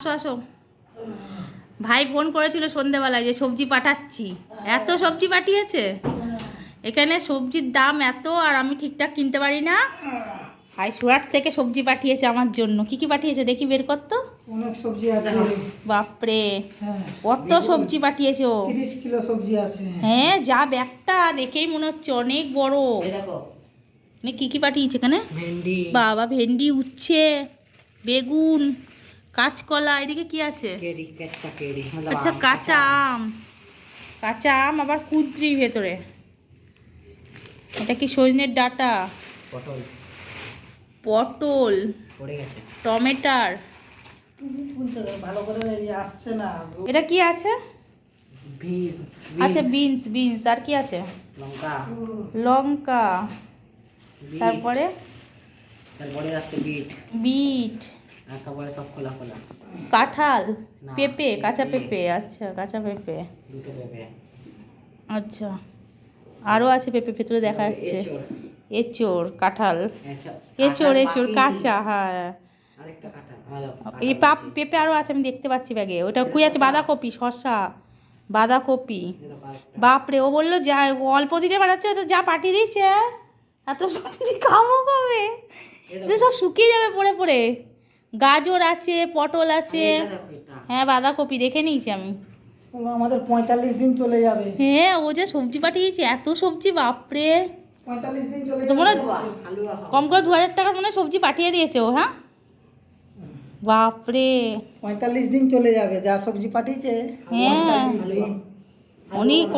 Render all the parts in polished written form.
আসো আসো। ভাই ফোন করেছিল সন্ধেবেলায় যে সবজি পাঠাচ্ছি। এত সবজি পাঠিয়েছে, এখানে সবজির দাম এত, আর আমি ঠিকঠাক কিনতে পারি না। ভাই সুরাট থেকে সবজি পাঠিয়েছে আমার জন্য। কি কি পাঠিয়েছে দেখি, বের কর তো। অনেক সবজি আছে। বাপরে, হ্যাঁ, কত সবজি পাঠিয়েছে ও। 30 কিলো সবজি আছে। হ্যাঁ, যা ব্যাগটা দেখেই মনে হচ্ছে অনেক বড়। কি কি পাঠিয়েছে এখানে? ভেন্ডি, বাবা, ভেন্ডি, উচ্ছে, বেগুন, কাঁচকলা। এদিকে কি আছে? আচ্ছা, কাঁচা আম। কাঁচা আম আবার কুদ্রি ভেতরে। এটা কি সজনের ডাঁটা? পটল পটল, পড়ে গেছে। টমেটার। তুমি বলছো ভালো করে আসছে না। এটা কি আছে? বিনস, আচ্ছা, বিনস। বিনস আর কি আছে? লঙ্কা, লঙ্কা। বিট, তারপরে তারপরে আছে বিট, বিট, একেবারে সব খোলা খোলা। কাঁঠাল, না, পেঁপে, কাঁচা পেঁপে। পেঁপে। আচ্ছা, কাঁচা পেঁপে। দুটো পেঁপে। আচ্ছা, আরও আছে পেঁপে ভেতরে দেখা যাচ্ছে। এঁচোড়, এঁচোড়, কাঁঠাল। এঁচোড়, কাঁঠাল এঁচোড়, বাকি। কাঁচা। হ্যাঁ, আরেকটা কাঁঠাল, এই পেঁপে আরও আছে, আমি দেখতে পাচ্ছি ব্যাগে। ওটা কুই আছে? বাঁধাকপি, শসা, বাঁধাকপি। বাপরে, ও বললো যা অল্প দিনে বানাচ্ছে, ও তো যা পাঠিয়ে দিয়েছে। এত সবজি খাবো কবে? এটা সব শুকিয়ে যাবে পড়ে পড়ে। গাজর আছে, পটল আছে। হ্যাঁ, বাঁধাকপি দেখে নিয়েছি আমি। আমাদের 45 দিন চলে যাবে। হ্যাঁ, ও যে সবজি পাঠিয়েছে, এত সবজি, বাপরে। 45 দিন চলে তো মনে যাবে। কম করে 2000 টাকার মনে হয় সবজি পাঠিয়ে দিয়েছে ও। হ্যাঁ, বাপরে। 45 দিন চলে যাবে যা সবজি পাঠিয়েছে। হ্যাঁ, 45 দিন।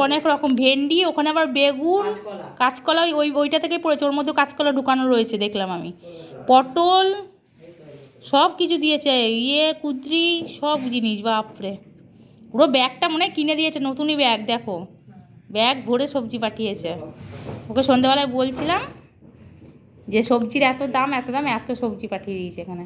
অনেক রকম ভেন্ডি, ওখানে আবার বেগুন, কাঁচকলা। ওইটা থেকে পড়েছে, ওর মধ্যে কাঁচকলা ঢুকানো রয়েছে দেখলাম আমি। পটল, সব কিছু দিয়েছে। কুদ্রি, সব জিনিস। বাপরে, পুরো ব্যাগটা মনে হয় কিনে দিয়েছে, নতুনই ব্যাগ। দেখো, ব্যাগ ভরে সবজি পাঠিয়েছে। ওকে সন্ধ্যেবেলায় বলছিলাম যে সবজির এত দাম, এত দাম, এত সবজি পাঠিয়ে দিয়েছে এখানে।